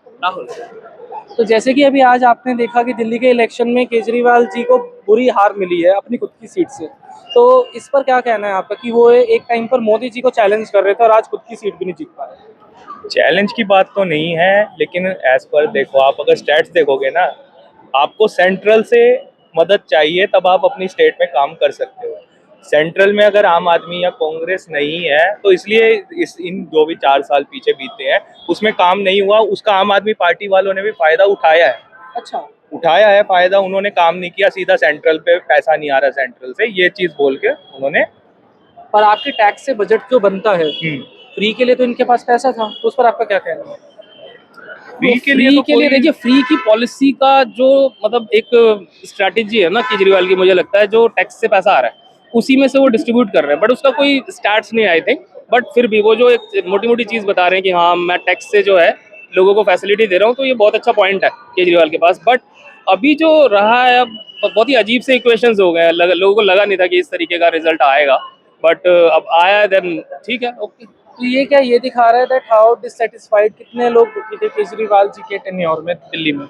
राहुल। तो जैसे कि अभी आज आपने देखा कि दिल्ली के इलेक्शन में केजरीवाल जी को बुरी हार मिली है अपनी खुद की सीट से, तो इस पर क्या कहना है आपका कि वो एक टाइम पर मोदी जी को चैलेंज कर रहे थे और आज खुद की सीट भी नहीं जीत पा रहे? चैलेंज की बात तो नहीं है, लेकिन एज पर देखो, आप अगर स्टेट्स देखोगे ना, आपको सेंट्रल से मदद चाहिए तब आप अपनी स्टेट में काम कर सकते हो। सेंट्रल में अगर आम आदमी या कांग्रेस नहीं है, तो इसलिए इस इन जो भी 4 साल पीछे बीते हैं उसमें काम नहीं हुआ, उसका आम आदमी पार्टी वालों ने भी फायदा उठाया है। अच्छा। उठाया है फायदा, उन्होंने काम नहीं किया, सीधा सेंट्रल पे पैसा नहीं आ रहा सेंट्रल से, ये चीज बोल के उन्होंने। पर आपके टैक्स से बजट जो बनता है फ्री के लिए, तो इनके पास पैसा था, तो उस पर आपका क्या कहना है? फ्री के लिए फ्री तो के लिए कोई देखिए, फ्री की पॉलिसी का जो मतलब एक स्ट्रैटेजी है ना केजरीवाल की, मुझे लगता है जो टैक्स से पैसा आ रहा है उसी में से वो डिस्ट्रीब्यूट कर रहे हैं, बट उसका कोई स्टैट्स नहीं आए थे। बट फिर भी वो जो एक मोटी मोटी चीज बता रहे हैं कि हाँ मैं टैक्स से जो है लोगों को फैसिलिटी दे रहा हूँ, तो ये बहुत अच्छा पॉइंट है केजरीवाल के पास। बट अभी जो रहा है, अब बहुत ही अजीब से इक्वेशंस हो गए हैं, लोगों को लगा नहीं था कि इस तरीके का रिजल्ट आएगा, बट अब आया, देन ठीक है, ओके। तो ये क्या ये दिखा रहा है दैट हाउ डिससेटिस्फाइड कितने लोग दुखी थे केजरीवाल जी के टेन्योर में दिल्ली में?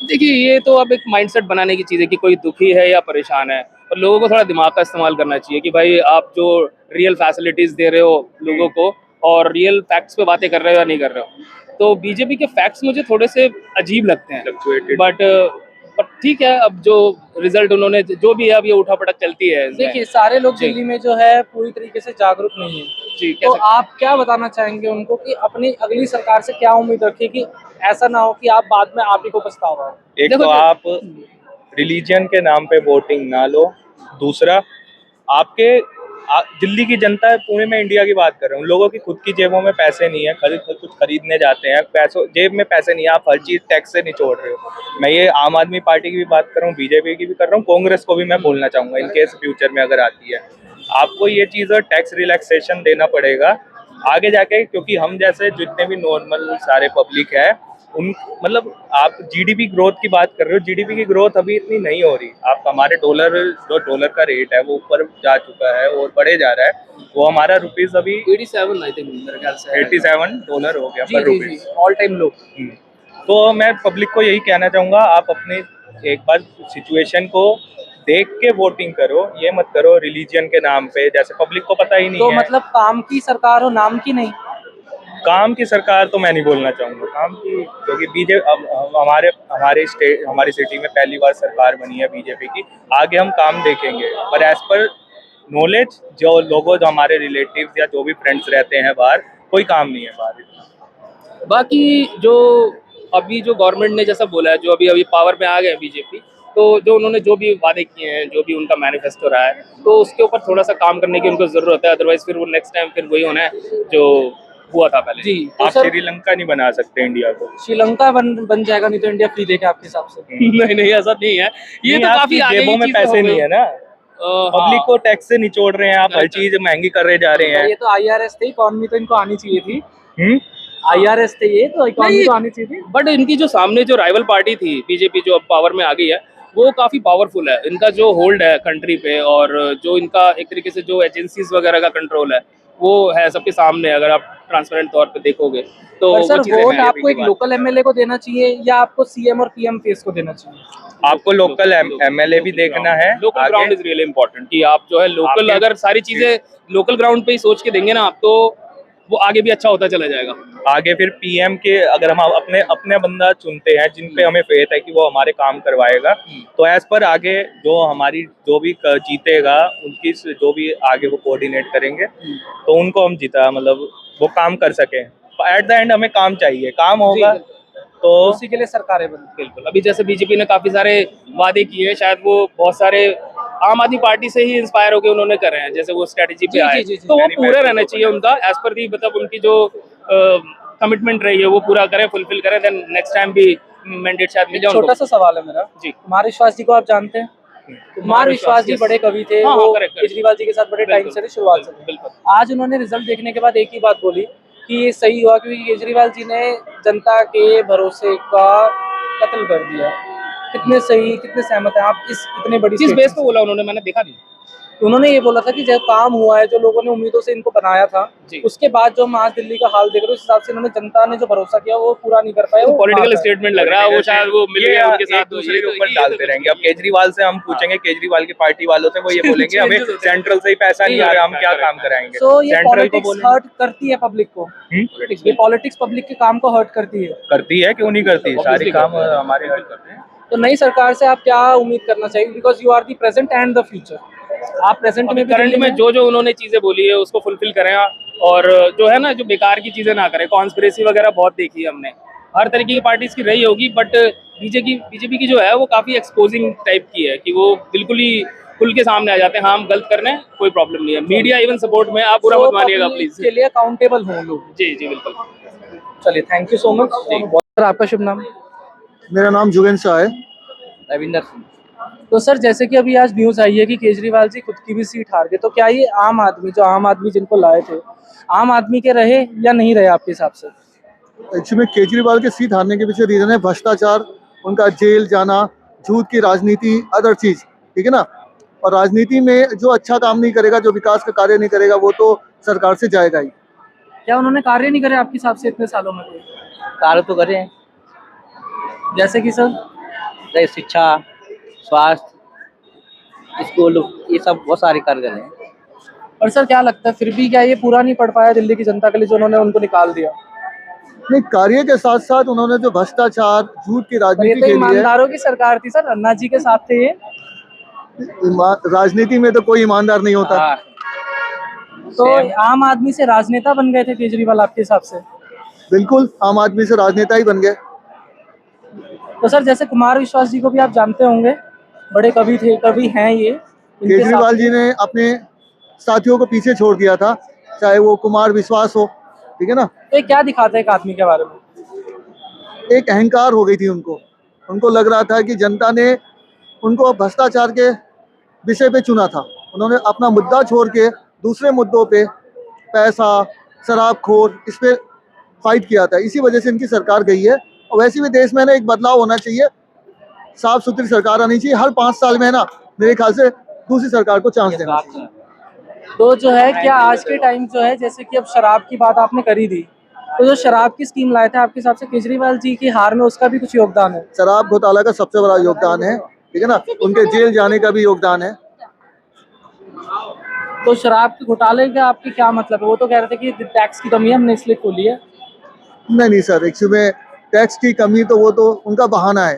देखिए, ये तो अब एक माइंडसेट बनाने की चीज़ है कि कोई दुखी है या परेशान है, और लोगों को थोड़ा दिमाग का इस्तेमाल करना चाहिए कि भाई आप जो रियल फैसिलिटीज़ दे रहे हो लोगों को और रियल फैक्ट्स पे बातें कर रहे हो या नहीं कर रहे हो। तो बीजेपी के फैक्ट्स मुझे थोड़े से अजीब लगते हैं, फ्लक्चुएटेड। बट ठीक है, अब जो रिजल्ट उन्होंने जो भी है, अब ये उठापटक चलती है इसमें। देखिए सारे लोग जी दिल्ली में जो है पूरी तरीके से जागरूक नहीं है, जी, तो कैसे? आप क्या बताना चाहेंगे उनको कि अपनी अगली सरकार से क्या उम्मीद रखिए कि ऐसा ना हो कि आप बाद में आप ही को पछतावा हो? एक देखो तो आप रिलीजन के नाम पे वोटिंग ना लो। दूसरा, दिल्ली की जनता है, पूरे में इंडिया की बात कर रहा हूँ, लोगों की खुद की जेबों में पैसे नहीं है, कुछ खरीदने जाते हैं, पैसों जेब में पैसे नहीं है, आप हर चीज टैक्स से निचोड़ रहे हो। मैं ये आम आदमी पार्टी की भी बात कर रहा हूँ, बीजेपी की भी कर रहा हूँ, कांग्रेस को भी मैं बोलना चाहूंगा इनकेस फ्यूचर में अगर आती है, आपको ये चीज टैक्स रिलैक्सेशन देना पड़ेगा आगे जाके, क्योंकि हम जैसे जितने भी नॉर्मल सारे पब्लिक है, उन मतलब आप जीडीपी ग्रोथ की बात कर रहे हो, जीडीपी की ग्रोथ अभी इतनी नहीं हो रही। आप हमारे डॉलर का रेट है वो ऊपर जा चुका है और बढ़े जा रहा है, वो हमारा रुपीज अभी 87 आई थिंक मेरे ख्याल से है। $87 हो गया जी पर जी रुपीज। जी, ऑल टाइम लो। तो मैं पब्लिक को यही कहना चाहूंगा, आप अपने एक बार सिचुएशन को देख के वोटिंग करो, ये मत करो रिलीजन के नाम पे, जैसे पब्लिक को पता ही नहीं तो है। मतलब काम की सरकार हो, नाम की नहीं? काम की सरकार तो मैं नहीं बोलना चाहूंगा काम की, क्योंकि बीजेपी अब हमारे स्टेट हमारी सिटी में पहली बार सरकार बनी है बीजेपी की। आगे हम काम देखेंगे, पर एज पर नॉलेज जो हमारे रिलेटिव्स या जो भी फ्रेंड्स रहते हैं बाहर, कोई काम नहीं है बाहर इतना। बाकी जो अभी जो गवर्नमेंट ने जैसा बोला है, जो अभी अभी पावर में आ गए बीजेपी, तो जो उन्होंने जो भी वादे किए हैं, जो भी उनका मैनिफेस्टो रहा है, तो उसके ऊपर थोड़ा सा काम करने की उनको जरूरत है, अदरवाइज फिर वो नेक्स्ट टाइम फिर वही होना है जो हुआ था पहले। जी तो आप सर, श्रीलंका नहीं बना सकते इंडिया को। श्रीलंका बन जाएगा, नहीं तो इंडिया फ्री देगा आपके हिसाब से? नहीं नहीं, ऐसा नहीं है, ये नहीं, तो काफी आपकी आगे जेबों की में चीजें पैसे हो गई। नहीं है ना, पब्लिक हाँ, को टैक्स से निचोड़ रहे हैं, आप हर चीज महंगी कर रहे जा रहे हैं। ये तो आईआरएस थे, इकॉनमी तो इनको आनी चाहिए थी। हम्म। आईआरएस थे, ये तो इकॉनमी नहीं, तो आनी चाहिए थी। बट इनकी जो सामने जो राइवल पार्टी थी बीजेपी, जो अब पावर में आ गई है, वो काफी पावरफुल है, इनका जो होल्ड है कंट्री पे, और जो इनका एक तरीके से जो एजेंसीज वगैरह का कंट्रोल है वो है सबके सामने, अगर आप ट्रांसपेरेंट तौर पे देखोगे तो पर वो सर चीजें वोट हैं। आपको एक लोकल एमएलए को देना चाहिए या आपको सीएम और पीएम फेस को देना चाहिए? आपको लोकल एमएलए भी देखना है। Local ground is really important, कि आप जो है लोकल, आगे अगर सारी चीजें लोकल ग्राउंड पे ही सोच के देंगे ना आप, तो वो आगे भी अच्छा होता चला जाएगा। आगे फिर पीएम के, अगर हम अपने अपने बंदा चुनते हैं जिन पे हमें फेथ है कि वो हमारे काम करवाएगा, तो एज पर आगे जो हमारी जो भी जीतेगा उनकी जो भी आगे वो कोऑर्डिनेट करेंगे, तो उनको हम जीता, मतलब वो काम कर सके। एट द एंड हमें काम चाहिए, काम होगा तो उसी के लिए सरकारें बनी। बिल्कुल, अभी जैसे बीजेपी ने काफी सारे वादे किए, शायद वो बहुत सारे आम आदमी पार्टी से ही इंस्पायर होकर उन्होंने करे हैं, जैसे वो स्ट्रेटेजी पे जी, आए, जी, जी, जी। तो वो पूरा रहना चाहिए उनका, एज पर दी मतलब उनकी जो कमिटमेंट रही है वो पूरा करें, फुलफिल करें, देन नेक्स्ट टाइम भी मैंडेट शायद मिल जाए छोटा उनको। सा सवाल है मेरा जी। कुमार विश्वास जी को आप जानते हैं? कुमार विश्वास जी yes। बड़े कवि थे, हाँ, वो correct, correct। केजरीवाल जी के साथ बड़े टाइम बिल्कुल, से शुरुआत से थे। बिल्कुल। आज उन्होंने रिजल्ट देखने के बाद एक ही बात बोली कि ये सही हुआ क्योंकि केजरीवाल जी ने जनता के भरोसे का कत्ल कर दिया। कितने सही, कितने सहमत हैं आप इस इतने बड़ी किस statement बेस पे से? बोला उन्होंने, मैंने देखा नहीं। उन्होंने ये बोला था कि जो काम हुआ है, जो लोगों ने उम्मीदों से इनको बनाया था, जी। उसके बाद जो हम आज दिल्ली का हाल देख रहे हैं, उस हिसाब से इन्होंने जनता ने जो भरोसा किया वो पूरा नहीं कर पाए। वो पॉलिटिकल बात है। स्टेटमेंट लग रहा है, वो शायद वो मिल ये गया उनके एक साथ, दूसरे के तो ऊपर ये डालते तो रहेंगे। अब केजरीवाल से हम पूछेंगे, केजरीवाल की पार्टी वालों से, वो ये बोलेंगे हमें Changes होते हैं। सेंट्रल से ही पैसा नहीं आ रहा, हम क्या काम कराएंगे। तो ये सेंट्रल को पॉलिटिक्स बोलेंगे हर्ट करती है पब्लिक को, ये पॉलिटिक्स पब्लिक के काम को हर्ट करती है। करती है, क्यों नहीं करती, सारे Obviously काम करती है। हमारे हल करते हैं। तो नई सरकार से आप क्या उम्मीद करना चाहिए, because you are the present and the future. आप प्रेजेंट अभी में भी करंट दिल्ली में जो जो उन्होंने चीजें बोली है उसको फुलफिल करें, और जो है ना, जो बेकार की चीजें ना करें। कॉन्स्पिरेसी वगैरह बहुत देखी है हमने, हर तरीके की पार्टीज की रही होगी, बट बीजेपी की जो है वो काफी एक्सपोजिंग टाइप की है, कि वो बिल्कुल ही खुल के सामने आ जाते हैं, हाँ हम गलत कर रहे हैं, कोई प्रॉब्लम नहीं है। मीडिया इवन सपोर्ट में, आप पूरा तो मत मानिएगा पब्लिक प्लीज। के लिए अकाउंटेबल हों लोग। जी जी बिल्कुल। चलिए, thank you so much. Sir, आपका शुभ नाम? मेरा नाम जुगेंद्र शाह है। रविंदर सिंह। तो सर, जैसे कि अभी आज न्यूज आई है कि केजरीवाल जी खुद की भी सीट हार गए, तो क्या ये आम आदमी जिनको लाए थे, आम आदमी के रहे या नहीं रहे आपके हिसाब से? एक्चुअली में केजरीवाल के सीट हारने के पीछे रीजन है भ्रष्टाचार, उनका जेल जाना, झूठ की राजनीति, अदर चीज, ठीक है ना। और राजनीति में जो अच्छा काम नहीं करेगा, जो विकास का कार्य नहीं करेगा, वो तो सरकार से जाएगा ही। क्या उन्होंने कार्य नहीं करे आपके हिसाब से इतने सालों में? कोई कार्य तो करे हैं, जैसे कि सर? जैसे शिक्षा, स्वास्थ्य, स्कूल, ये सब बहुत सारे कार्य करे हैं। और सर, क्या लगता है फिर भी क्या ये पूरा नहीं पड़ पाया दिल्ली की जनता के लिए, जो उन्होंने उनको निकाल दिया? नहीं, कार्य के साथ साथ उन्होंने जो भ्रष्टाचार, झूठ की और ये राजनीति तो खेली है। ईमानदारों की सरकार थी सर, अन्ना जी के साथ थे ये। राजनीति में तो कोई ईमानदार नहीं होता। हाँ, तो आम आदमी से राजनेता बन गए थे केजरीवाल आपके हिसाब से? बिल्कुल, आम आदमी से राजनेता ही बन गए। तो सर, जैसे कुमार विश्वास जी को भी आप जानते होंगे, बड़े कवि थे, कवि हैं ये। इनके केजरीवाल साथ- जी ने अपने साथियों को पीछे छोड़ दिया था, चाहे वो कुमार विश्वास हो, ठीक है ना। तो ये क्या दिखाते हैं एक आदमी के बारे में? एक अहंकार हो गई थी उनको। उनको लग रहा था कि जनता ने उनको भ्रष्टाचार के विषय पे चुना था। उन्होंने अपना मुद्दा छोड़ के दूसरे मुद्दों पे, पैसा, शराबखोर, इस पे फाइट किया था। इसी वजह से इनकी सरकार गई है। और वैसे भी देश में ना एक बदलाव होना चाहिए, साफ सुथरी सरकार आनी चाहिए। हर 5 साल में ना मेरे ख्याल से दूसरी सरकार को चांस देना चाहिए। तो जो है, क्या आज के टाइम जो है, जैसे कि अब शराब की बात आपने करी थी, तो जो शराब की स्कीम लाए थे, आपके हिसाब से केजरीवाल जी की हार में उसका भी कुछ योगदान है? शराब घोटाला का सबसे बड़ा योगदान है, ठीक है ना। उनके जेल जाने का भी योगदान है। तो शराब के घोटाले का आपकी क्या मतलब है? वो तो कह रहे थे कि टैक्स की कमी है, हमने इसलिए खोली है। नहीं सर, एक्चुअली में टैक्स की कमी तो वो तो उनका बहाना है,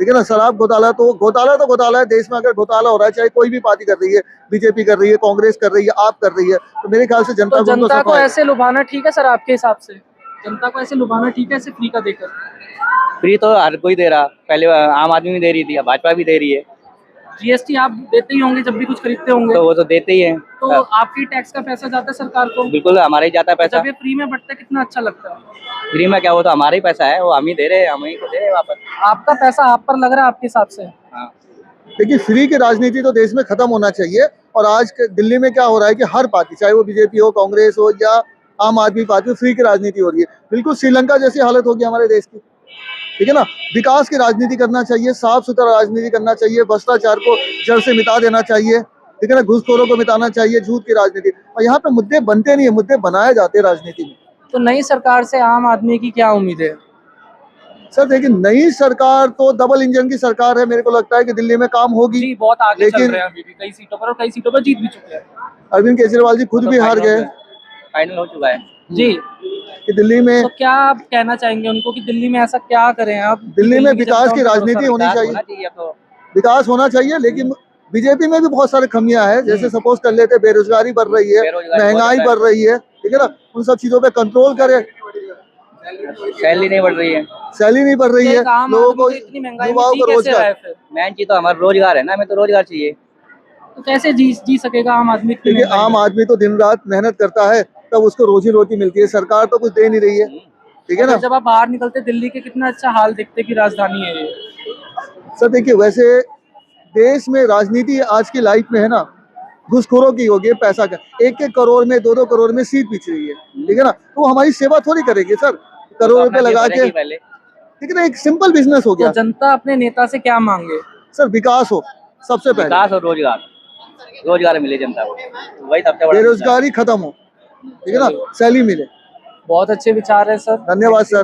ठीक है ना। शराब घोटाला तो घोटाला है। देश में अगर घोटाला हो रहा है, चाहे कोई भी पार्टी कर रही है, बीजेपी कर रही है, कांग्रेस कर रही है, आप कर रही है, तो मेरे ख्याल से जनता तो को उनको जनता को सफाई है। ऐसे लुभाना ठीक है सर आपके हिसाब से? जनता को ऐसे लुभाना ठीक है, ऐसे फ्री का देकर? फ्री तो हर कोई दे रहा, पहले आम आदमी भी दे रही थी, अब भाजपा भी दे रही है, जीएसटी आप देते ही होंगे जब भी कुछ खरीदते होंगे, तो वो तो देते ही हैं। तो आपकी टैक्स का पैसा जाता है सरकार को। बिल्कुल, हमारा ही जाता है पैसा। जब ये फ्री में बंटता है, कितना अच्छा लगता है। फ्री में क्या, वो तो हमारा ही पैसा है, वो हम ही दे रहे हैं, हम ही को दे रहे हैं वापस। आपका पैसा आप पर लग रहा है आपके हिसाब से? हाँ, देखिए, फ्री की राजनीति तो देश में खत्म होना चाहिए। और आज के दिल्ली में क्या हो रहा है कि हर पार्टी, चाहे वो बीजेपी हो, कांग्रेस हो या आम आदमी पार्टी हो, फ्री की राजनीति हो रही है। बिल्कुल श्रीलंका जैसी हालत होगी हमारे देश की, ठीक है ना। विकास की राजनीति करना चाहिए, साफ सुथरा राजनीति करना चाहिए, भ्रष्टाचार को जड़ से मिटा देना चाहिए, ठीक है ना। घूसखोरों को मिटाना चाहिए, झूठ की राजनीति। और यहाँ पे मुद्दे बनते नहीं है, मुद्दे बनाए जाते हैं राजनीति में। तो नई सरकार से आम आदमी की क्या उम्मीद है? सर देखिए, नई सरकार तो डबल इंजन की सरकार है। मेरे को लगता है कि दिल्ली में काम होगी। जी, बहुत आगे चल लेकिन रहे हैं अभी भी कई सीटों पर, और कई सीटों पर जीत भी चुके हैं। अरविंद केजरीवाल जी खुद भी हार गए फाइनल हो चुका है। जी, कि दिल्ली में तो क्या आप कहना चाहेंगे उनको कि दिल्ली में ऐसा क्या करें आप? दिल्ली में की विकास जनता की उन पर राजनीति भरोसा होनी विकास चाहिए। होना चाहिए अब तो। विकास होना चाहिए, लेकिन बीजेपी में भी बहुत सारे खमियां हैं। जैसे सपोज कर लेते, बेरोजगारी बढ़ रही है, बेरोजगारी महंगाई बहुत बढ़ रही है, ठीक है ना। उन सब चीजों पे कंट्रोल करे। सैलरी नहीं बढ़ रही है, सैलरी नहीं बढ़ रही है, एक आम लोगों आदमी को, तो इतनी महंगाई में युवाओं जी को कैसे रहा है रोजगार। फिर? मेन चीज तो हमारा रोजगार है ना, हमें तो रोजगार चाहिए। तो कैसे जी सकेगा आम आदमी इतनी देखिए, महंगाई आम में? आदमी तो दिन रात मेहनत करता है, तब उसको रोजी रोटी मिलती है। सरकार तो कुछ दे नहीं रही है, ठीक है और ना। फिर जब आप बाहर निकलते दिल्ली के, कितना अच्छा हाल दिखते की राजधानी है ये। सर देखिए, वैसे देश में राजनीति आज की लाइफ में है ना, घुसखोरों की होगी, पैसा का। 1-1 करोड़ में, 2-2 करोड़ में सीट बिछ रही है, ठीक है ना। तो वो हमारी सेवा थोड़ी करेगी सर, करोड़ रुपए लगा के, पहले ठीक है ना। एक सिंपल बिजनेस हो तो गया। जनता अपने नेता से क्या मांगे? सर विकास हो सबसे पहले। विकास और रोजगार। रोजगार मिले जनता को, वही सबसे बड़ा मुद्दा है। बेरोजगारी खत्म हो, ठीक है ना, सैलरी मिले। बहुत अच्छे विचार है सर। धन्यवाद सर।